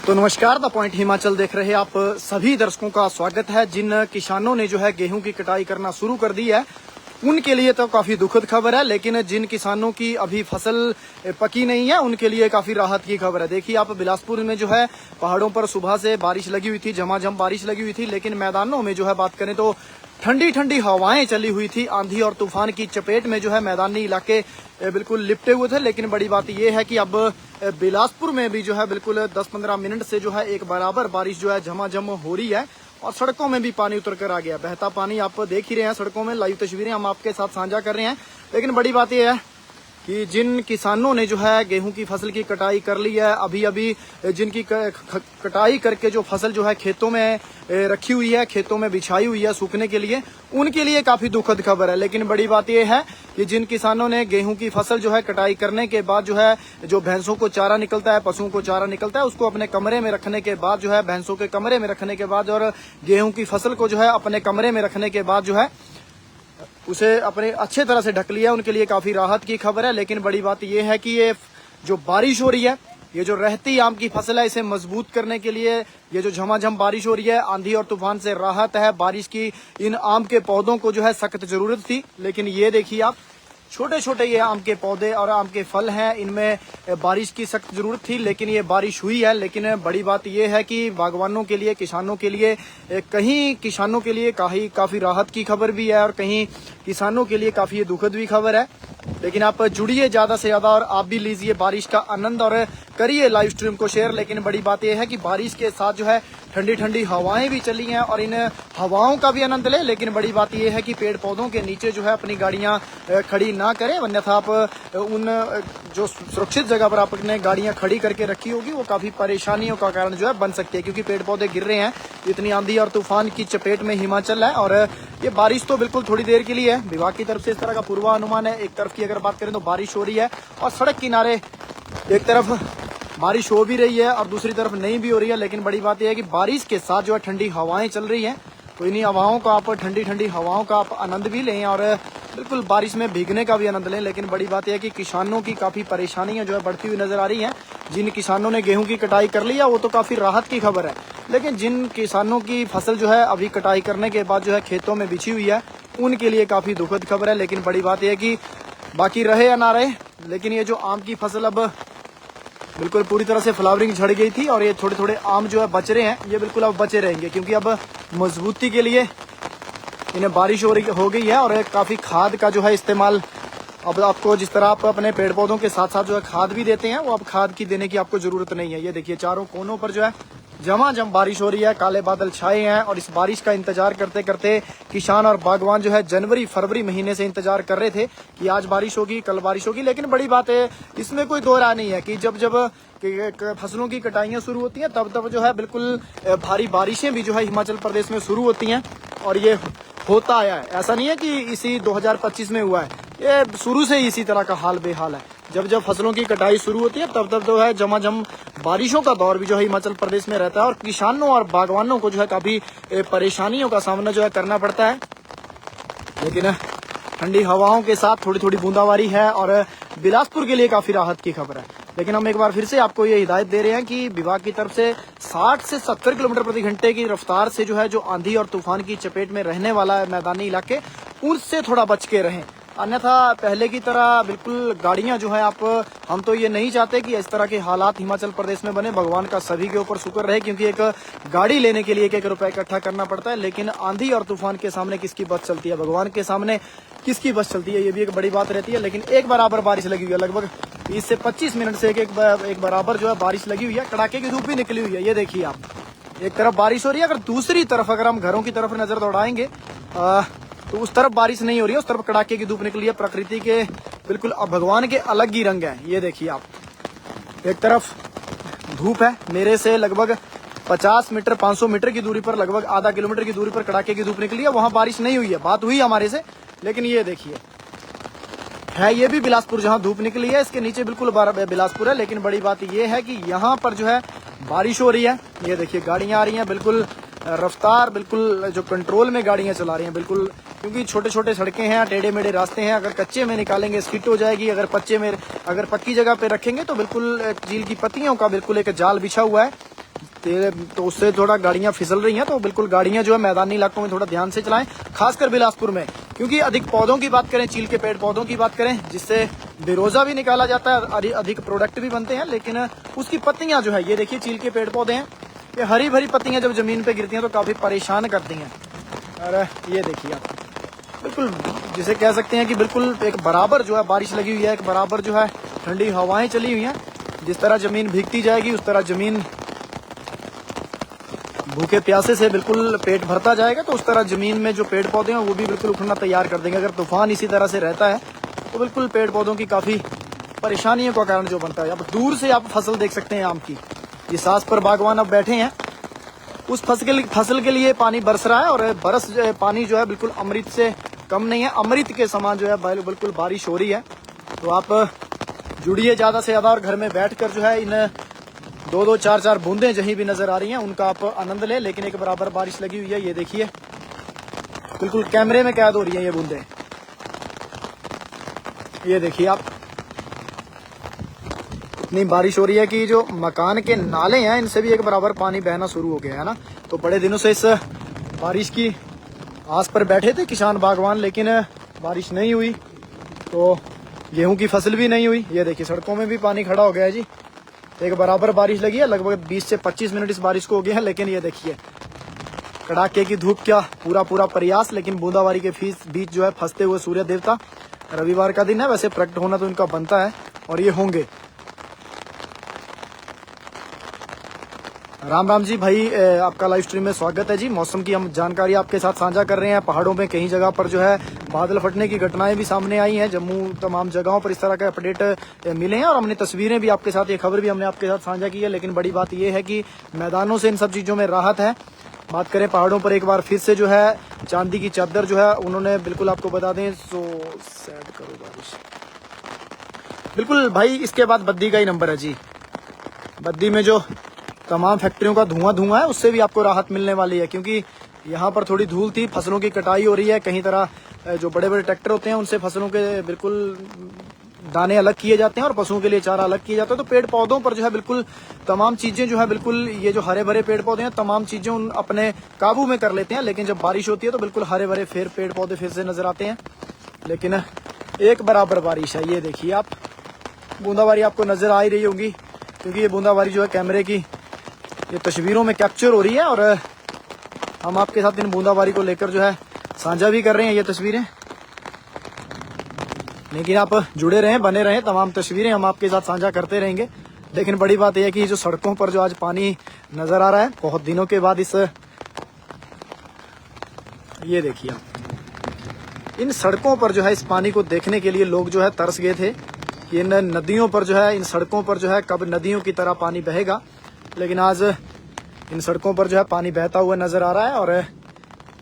तो नमस्कार, the point Himachal देख रहे आप सभी दर्शकों का स्वागत है। जिन किसानों ने जो है गेहूं की कटाई करना शुरू कर दी है उनके लिए तो काफी दुखद खबर है, लेकिन जिन किसानों की अभी फसल पकी नहीं है उनके लिए काफी राहत की खबर है। देखिए आप, बिलासपुर में जो है पहाड़ों पर सुबह से बारिश लगी हुई थी, झमाझम बारिश लगी हुई थी, लेकिन मैदानों में जो है बात करें तो ठंडी ठंडी हवाएं चली हुई थी। आंधी और तूफान की चपेट में जो है मैदानी इलाके बिल्कुल लिपटे हुए थे। लेकिन बड़ी बात यह है कि अब बिलासपुर में भी जो है बिल्कुल 10-15 मिनट से जो है एक बराबर बारिश जो है झमाझम हो रही है और सड़कों में भी पानी उतर कर आ गया। बहता पानी आप देख ही रहे हैं सड़कों में, लाइव तस्वीरें हम आपके साथ साझा कर रहे हैं। लेकिन बड़ी बात यह है कि जिन किसानों ने जो है गेहूं की फसल की कटाई कर ली है, अभी जिनकी कटाई करके जो फसल जो है खेतों में रखी हुई है, खेतों में बिछाई हुई है सूखने के लिए, उनके लिए काफी दुखद खबर है। लेकिन बड़ी बात यह है कि जिन किसानों ने गेहूं की फसल जो है कटाई करने के बाद जो है जो भैंसों को चारा निकलता है, पशुओं को चारा निकलता है, उसको अपने कमरे में रखने के बाद जो है, भैंसों के कमरे में रखने के बाद और गेहूं की फसल को जो है अपने कमरे में रखने के बाद जो है उसे अपने अच्छे तरह से ढक लिया, उनके लिए काफी राहत की खबर है। लेकिन बड़ी बात यह है कि ये जो बारिश हो रही है, ये जो रहती आम की फसल है, इसे मजबूत करने के लिए ये जो झमाझम बारिश हो रही है, आंधी और तूफान से राहत है। बारिश की इन आम के पौधों को जो है सख्त जरूरत थी, लेकिन ये देखिए आप, छोटे छोटे ये आम के पौधे और आम के फल हैं, इनमें बारिश की सख्त जरूरत थी, लेकिन ये बारिश हुई है। लेकिन बड़ी बात ये है कि बागवानों के लिए, किसानों के लिए, कहीं किसानों के लिए काफी राहत की खबर भी है और कहीं किसानों के लिए काफी दुखद भी खबर है। लेकिन आप जुड़िए ज्यादा से ज्यादा और आप भी लीजिए बारिश का आनंद और करिए लाइव स्ट्रीम को शेयर। लेकिन बड़ी बात यह है कि बारिश के साथ जो है ठंडी ठंडी हवाएं भी चली हैं और इन हवाओं का भी आनंद लें। लेकिन बड़ी बात यह है कि पेड़ पौधों के नीचे जो है अपनी गाड़ियां खड़ी ना करें, अन्यथा आप उन जो सुरक्षित जगह पर आपने गाड़ियां खड़ी करके रखी होगी वो काफी परेशानियों का कारण जो है बन सकती है, क्योंकि पेड़ पौधे गिर रहे हैं। इतनी आंधी और तूफान की चपेट में हिमाचल है और ये बारिश तो बिल्कुल थोड़ी देर के लिए है। विभाग की तरफ से इस तरह का पूर्वानुमान है। एक तरफ की अगर बात करें तो बारिश हो रही है और सड़क किनारे एक तरफ बारिश हो भी रही है और दूसरी तरफ नहीं भी हो रही है। लेकिन बड़ी बात यह है कि बारिश के साथ जो है ठंडी हवाएं चल रही हैं, तो इन्हीं हवाओं का आप, ठंडी ठंडी हवाओं का आप आनंद भी लें और बिल्कुल बारिश में भीगने का भी आनंद लें। लेकिन बड़ी बात यह है कि किसानों की काफी परेशानियां जो है बढ़ती हुई नजर आ रही हैं। जिन किसानों ने गेहूं की कटाई कर ली है वो तो काफी राहत की खबर है, लेकिन जिन किसानों की फसल जो है अभी कटाई करने के बाद जो है खेतों में बिछी हुई है, उनके लिए काफी दुखद खबर है। लेकिन बड़ी बात यह है कि बाकी रहे या ना रहे, लेकिन ये जो आम की फसल अब बिल्कुल पूरी तरह से फ्लावरिंग झड़ गई थी और ये थोड़े थोड़े आम जो है बच रहे हैं, ये बिल्कुल अब बचे रहेंगे, क्योंकि अब मजबूती के लिए इन्हें बारिश हो गई है और काफी खाद का जो है इस्तेमाल अब आपको, जिस तरह आप अपने पेड़ पौधों के साथ साथ जो है खाद भी देते हैं, वो अब खाद की देने की आपको जरूरत नहीं है। ये देखिए चारों कोनों पर जो है झमाझम बारिश हो रही है, काले बादल छाए हैं और इस बारिश का इंतजार करते करते किसान और बागवान जो है जनवरी फरवरी महीने से इंतजार कर रहे थे कि आज बारिश होगी, कल बारिश होगी। लेकिन बड़ी बात है, इसमें कोई दो राय नहीं है कि जब जब फसलों की कटाइयां शुरू होती हैं तब तब जो है बिल्कुल भारी बारिशें भी जो है हिमाचल प्रदेश में शुरू होती हैं और ये होता आया है। ऐसा नहीं है कि इसी 2025 में हुआ है, ये शुरू से ही इसी तरह का हाल बेहाल है। जब जब फसलों की कटाई शुरू होती है तब तब जो है झमाझम बारिशों का दौर भी जो है हिमाचल प्रदेश में रहता है और किसानों और बागवानों को जो है काफी परेशानियों का सामना जो है करना पड़ता है। लेकिन ठंडी हवाओं के साथ थोड़ी थोड़ी बूंदाबांदी है और बिलासपुर के लिए काफी राहत की खबर है। लेकिन हम एक बार फिर से आपको ये हिदायत दे रहे हैं कि विभाग की तरफ से 60 से 70 किलोमीटर प्रति घंटे की रफ्तार से जो है जो आंधी और तूफान की चपेट में रहने वाला है मैदानी इलाके, उनसे थोड़ा बच के रहें, अन्यथा पहले की तरह बिल्कुल गाड़ियां जो है आप, हम तो ये नहीं चाहते कि इस तरह के हालात हिमाचल प्रदेश में बने। भगवान का सभी के ऊपर शुक्र रहे, क्योंकि एक गाड़ी लेने के लिए एक रुपए इकट्ठा करना पड़ता है। लेकिन आंधी और तूफान के सामने किसकी बस चलती है, भगवान के सामने किसकी बस चलती है, ये भी एक बड़ी बात रहती है। लेकिन एक बराबर बारिश लगी हुई है, लगभग 20 से 25 मिनट से एक बराबर जो है बारिश लगी हुई है। कड़ाके की धूप भी निकली हुई है। ये देखिए आप, एक तरफ बारिश हो रही है, अगर दूसरी तरफ अगर हम घरों की तरफ नजर दौड़ाएंगे तो उस तरफ बारिश नहीं हो रही है, उस तरफ कड़ाके की धूप निकली है। प्रकृति के बिल्कुल भगवान के अलग ही रंग हैं। ये देखिए आप, एक तरफ धूप है, मेरे से लगभग 50 मीटर 500 मीटर की दूरी पर, लगभग आधा किलोमीटर की दूरी पर कड़ाके की धूप निकली है, वहां बारिश नहीं हुई है। बात हुई हमारे से, लेकिन ये देखिए है, ये भी बिलासपुर जहां धूप निकली है, इसके नीचे बिल्कुल बिलासपुर है। लेकिन बड़ी बात ये है कि यहाँ पर जो है बारिश हो रही है। ये देखिए गाड़ियां आ रही हैं, बिल्कुल रफ्तार, बिल्कुल जो कंट्रोल में गाड़ियां चला रही हैं, बिल्कुल, क्योंकि छोटे छोटे सड़कें हैं, टेढ़े मेढ़े रास्ते हैं। अगर कच्चे में निकालेंगे स्किट हो जाएगी, अगर पक्की जगह पे रखेंगे तो बिल्कुल चील की पत्तियों का बिल्कुल एक जाल बिछा हुआ है, तो उससे थोड़ा गाड़ियां फिसल रही हैं, तो बिल्कुल गाड़ियां जो है मैदानी इलाकों में थोड़ा ध्यान से चलाएं, खासकर बिलासपुर में, क्योंकि अधिक पौधों की बात करें, चील के पेड़ पौधों की बात करें, जिससे बेरोजा भी निकाला जाता है, अधिक प्रोडक्ट भी बनते हैं, लेकिन उसकी पत्तियां जो है, ये देखिए चील के पेड़ पौधे हैं, ये हरी भरी पत्तियां जब जमीन पे गिरती हैं तो काफी परेशान करती हैं। और ये देखिए आप, बिल्कुल जिसे कह सकते हैं कि बिल्कुल एक बराबर जो है बारिश लगी हुई है, एक बराबर जो है ठंडी हवाएं चली हुई हैं। जिस तरह जमीन भीगती जाएगी उस तरह जमीन भूखे प्यासे से बिल्कुल पेट भरता जाएगा, तो उस तरह जमीन में जो पेड़ पौधे हैं वो भी बिल्कुल उठना तैयार कर देंगे। अगर तूफान इसी तरह से रहता है तो बिल्कुल पेड़ पौधों की काफी परेशानियों का कारण जो बनता है। अब दूर से आप फसल देख सकते हैं आम की, ये सास पर बागवान अब बैठे हैं, उस फसल के लिए पानी बरस रहा है, और पानी जो है बिल्कुल अमृत से कम नहीं है, अमृत के समान जो है बिल्कुल बारिश हो रही है। तो आप जुड़िए ज्यादा से ज्यादा और घर में बैठकर जो है इन 2-2, 4-4 बूंदें जहीं भी नजर आ रही हैं उनका आप आनंद लें। लेकिन एक बराबर बारिश लगी हुई है, ये देखिए बिल्कुल कैमरे में कैद हो रही है ये बूंदें, ये देखिए आप, इतनी बारिश हो रही है कि जो मकान के नाले हैं इनसे भी एक बराबर पानी बहना शुरू हो गया है ना। तो बड़े दिनों से इस बारिश की आस पर बैठे थे किसान बागवान, लेकिन बारिश नहीं हुई तो गेहूं की फसल भी नहीं हुई। ये देखिए सड़कों में भी पानी खड़ा हो गया है जी, एक बराबर बारिश लगी है, लगभग 20 से 25 मिनट इस बारिश को हो गया है। लेकिन ये देखिए कड़ाके की धूप, क्या पूरा प्रयास, लेकिन बूंदाबारी के बीच जो है फंसते हुए सूर्य देवता। रविवार का दिन है, वैसे प्रकट होना तो इनका बनता है और ये होंगे। राम राम जी भाई, आपका लाइव स्ट्रीम में स्वागत है जी। मौसम की हम जानकारी आपके साथ साझा कर रहे हैं। पहाड़ों में कई जगह पर जो है बादल फटने की घटनाएं भी सामने आई हैं, जम्मू तमाम जगहों पर इस तरह के अपडेट मिले हैं, और हमने तस्वीरें भी आपके साथ, ये खबर भी हमने आपके साथ साझा की है। लेकिन बड़ी बात यह है कि मैदानों से इन सब चीजों में राहत है। बात करें पहाड़ों पर, एक बार फिर से जो है चांदी की चादर जो है उन्होंने, बिल्कुल आपको बता दें, सो सैड करो बारिश, बिल्कुल भाई इसके बाद बद्दी का ही नंबर है जी। बद्दी में जो तमाम फैक्ट्रियों का धुआं है उससे भी आपको राहत मिलने वाली है, क्योंकि यहाँ पर थोड़ी धूल थी, फसलों की कटाई हो रही है, कहीं तरह जो बड़े बड़े ट्रैक्टर होते हैं उनसे फसलों के बिल्कुल दाने अलग किए जाते हैं और पशुओं के लिए चारा अलग किया जाता है। तो पेड़ पौधों पर जो है बिल्कुल तमाम चीजें जो है बिल्कुल, ये जो हरे भरे पेड़ पौधे हैं तमाम चीजें उन अपने काबू में कर लेते हैं। लेकिन जब बारिश होती है तो बिल्कुल हरे भरे फिर पेड़ पौधे फिर से नजर आते हैं। लेकिन एक बराबर बारिश है, ये देखिए आप, बूंदाबारी आपको नजर आ ही रही होगी, क्योंकि ये बूंदाबारी जो है कैमरे की ये तस्वीरों में कैप्चर हो रही है, और हम आपके साथ इन बूंदाबारी को लेकर जो है साझा भी कर रहे हैं ये तस्वीरें। लेकिन आप जुड़े रहें, बने रहें, तमाम तस्वीरें हम आपके साथ साझा करते रहेंगे। लेकिन बड़ी बात यह है कि जो सड़कों पर जो आज पानी नजर आ रहा है बहुत दिनों के बाद, ये देखिए आप, इन सड़कों पर जो है इस पानी को देखने के लिए लोग जो है तरस गए थे कि इन नदियों पर जो है, इन सड़कों पर जो है कब नदियों की तरह पानी बहेगा। लेकिन आज इन सड़कों पर जो है पानी बहता हुआ नजर आ रहा है, और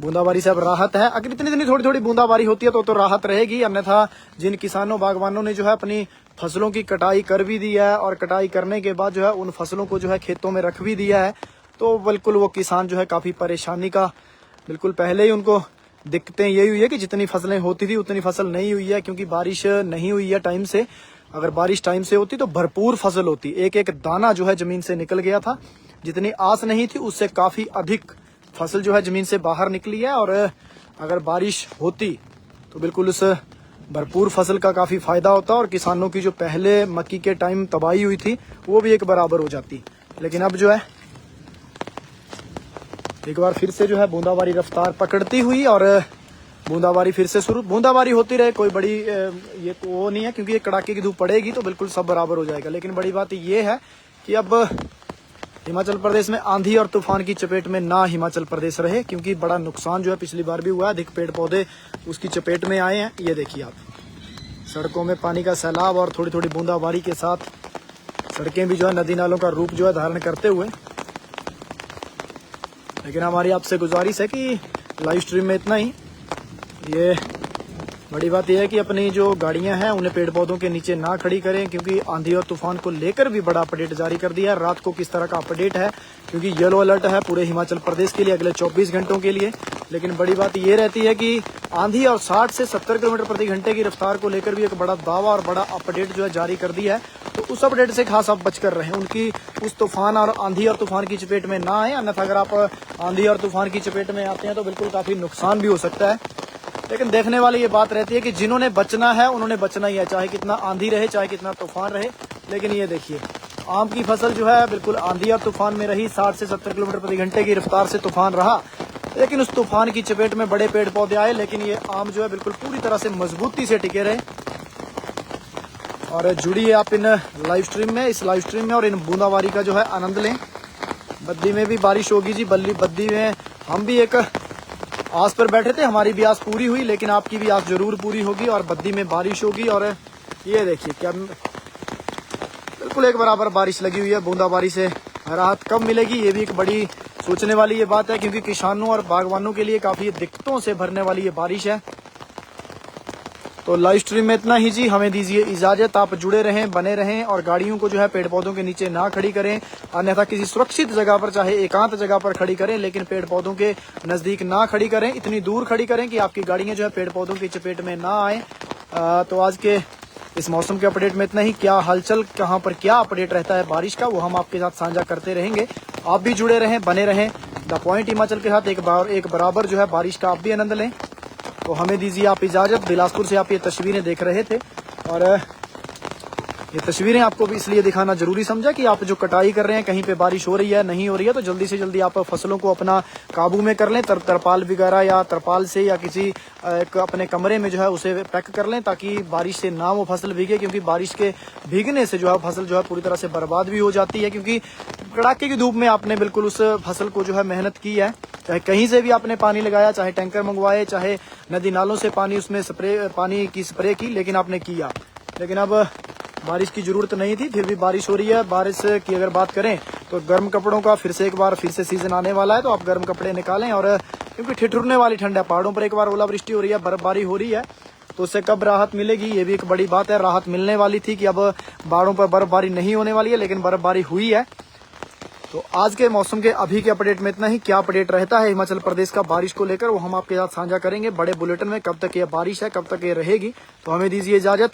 बूंदाबारी से अब राहत है। अगर इतनी थोड़ी थोड़ी बूंदाबारी होती है तो राहत रहेगी, अन्यथा जिन किसानों बागवानों ने जो है अपनी फसलों की कटाई कर भी दी है, और कटाई करने के बाद जो है उन फसलों को जो है खेतों में रख भी दिया है, तो बिल्कुल वो किसान जो है काफी परेशानी का, बिल्कुल पहले ही उनको दिक्कतें यही हुई है कि जितनी फसलें होती थी उतनी फसल नहीं हुई है, क्योंकि बारिश नहीं हुई है टाइम से। अगर बारिश टाइम से होती तो भरपूर फसल होती, एक एक दाना जो है जमीन से निकल गया था, जितनी आस नहीं थी उससे काफी अधिक फसल जो है जमीन से बाहर निकली है। और अगर बारिश होती तो बिल्कुल उस भरपूर फसल का काफी फायदा होता, और किसानों की जो पहले मक्की के टाइम तबाही हुई थी वो भी एक बराबर हो जाती। लेकिन अब जो है एक बार फिर से जो है बूंदाबारी रफ्तार पकड़ती हुई, और बूंदाबारी फिर से शुरू, बूंदाबारी होती रहे, कोई बड़ी ये तो वो नहीं है, क्योंकि ये कड़ाके की धूप पड़ेगी तो बिल्कुल सब बराबर हो जाएगा। लेकिन बड़ी बात ये है कि अब हिमाचल प्रदेश में आंधी और तूफान की चपेट में ना हिमाचल प्रदेश रहे, क्योंकि बड़ा नुकसान जो है पिछली बार भी हुआ है, अधिक पेड़ पौधे उसकी चपेट में आए हैं। ये देखिए आप, सड़कों में पानी का सैलाब और थोड़ी थोड़ी बूंदाबारी के साथ सड़कें भी जो है नदी नालों का रूप जो है धारण करते हुए। लेकिन हमारी आपसे गुजारिश है कि लाइव स्ट्रीम में इतना ही। ये बड़ी बात यह है कि अपनी जो गाड़ियां हैं उन्हें पेड़ पौधों के नीचे ना खड़ी करें, क्योंकि आंधी और तूफान को लेकर भी बड़ा अपडेट जारी कर दिया है। रात को किस तरह का अपडेट है, क्योंकि येलो अलर्ट है पूरे हिमाचल प्रदेश के लिए अगले 24 घंटों के लिए। लेकिन बड़ी बात ये रहती है कि आंधी और 60 से 70 किलोमीटर प्रति घंटे की रफ्तार को लेकर भी एक बड़ा दावा और बड़ा अपडेट जो है जारी कर दिया है। तो उस अपडेट से खास आप बचकर रहें, उनकी उस तूफान और आंधी और तूफान की चपेट में ना आए, अन्यथा अगर आप आंधी और तूफान की चपेट में आते हैं तो बिल्कुल काफी नुकसान भी हो सकता है। लेकिन देखने वाली ये बात रहती है कि जिन्होंने बचना है उन्होंने बचना ही है, चाहे कितना आंधी रहे, चाहे कितना तूफान रहे। लेकिन ये देखिए, आम की फसल जो है बिल्कुल आंधी और तूफान में रही, 60 से 70 किलोमीटर प्रति घंटे की रफ्तार से तूफान रहा, लेकिन उस तूफान की चपेट में बड़े पेड़ पौधे आए, लेकिन ये आम जो है बिल्कुल पूरी तरह से मजबूती से टिके रहे। और जुड़िए आप इन लाइव स्ट्रीम में, इस लाइव स्ट्रीम में, और इन बूंदाबांदी का जो है आनंद लें। बद्दी में भी बारिश होगी जी, बद्दी में हम भी एक आस पर बैठे थे, हमारी भी आस पूरी हुई, लेकिन आपकी भी आस जरूर पूरी होगी और बद्दी में बारिश होगी। और ये देखिए क्या बिल्कुल एक बराबर बारिश लगी हुई है। बूंदाबांदी से राहत कब मिलेगी, ये भी एक बड़ी सोचने वाली ये बात है, क्योंकि किसानों और बागवानों के लिए काफी दिक्कतों से भरने वाली ये बारिश है। तो लाइव स्ट्रीम में इतना ही जी, हमें दीजिए इजाजत। आप जुड़े रहें, बने रहें और गाड़ियों को जो है पेड़ पौधों के नीचे ना खड़ी करें, अन्यथा किसी सुरक्षित जगह पर, चाहे एकांत जगह पर खड़ी करें, लेकिन पेड़ पौधों के नजदीक ना खड़ी करें। इतनी दूर खड़ी करें कि आपकी गाड़ियां जो है पेड़ पौधों की चपेट में ना आए। तो आज के इस मौसम के अपडेट में इतना ही। क्या हलचल, कहाँ पर क्या अपडेट रहता है बारिश का, वो हम आपके साथ साझा करते रहेंगे। आप भी जुड़े रहें, बने रहें द पॉइंट हिमाचल के साथ। एक बराबर जो है बारिश का आप भी आनंद लें। तो हमें दीजिए आप इजाजत। बिलासपुर से आप ये तस्वीरें देख रहे थे, और ये तस्वीरें आपको भी इसलिए दिखाना जरूरी समझा कि आप जो कटाई कर रहे हैं, कहीं पे बारिश हो रही है, नहीं हो रही है, तो जल्दी से जल्दी आप फसलों को अपना काबू में कर लें। तरपाल वगैरह या तरपाल से या किसी एक अपने कमरे में जो है उसे पैक कर लें, ताकि बारिश से ना वो फसल भीगे, क्योंकि बारिश के भीगने से जो है फसल जो है पूरी तरह से बर्बाद भी हो जाती है। क्योंकि कड़ाके की धूप में आपने बिल्कुल उस फसल को जो है मेहनत की है, चाहे कहीं से भी आपने पानी लगाया, चाहे टैंकर मंगवाए, चाहे नदी नालों से पानी उसमें पानी की स्प्रे की, लेकिन आपने किया। लेकिन अब बारिश की जरूरत नहीं थी, फिर भी बारिश हो रही है। बारिश की अगर बात करें तो गर्म कपड़ों का फिर से सीजन आने वाला है, तो आप गर्म कपड़े निकालें। और क्योंकि ठिठुरने वाली ठंड है, पहाड़ों पर एक बार ओलावृष्टि हो रही है, बर्फबारी हो रही है, तो उससे कब राहत मिलेगी, ये भी एक बड़ी बात है। राहत मिलने वाली थी कि अब पहाड़ों पर बर्फबारी नहीं होने वाली है, लेकिन बर्फबारी हुई है। तो आज के मौसम के अभी के अपडेट में इतना ही। क्या अपडेट रहता है हिमाचल प्रदेश का बारिश को लेकर, वो हम आपके साथ साझा करेंगे बड़े बुलेटिन में। कब तक ये बारिश है, कब तक ये रहेगी, तो हमें दीजिए इजाजत।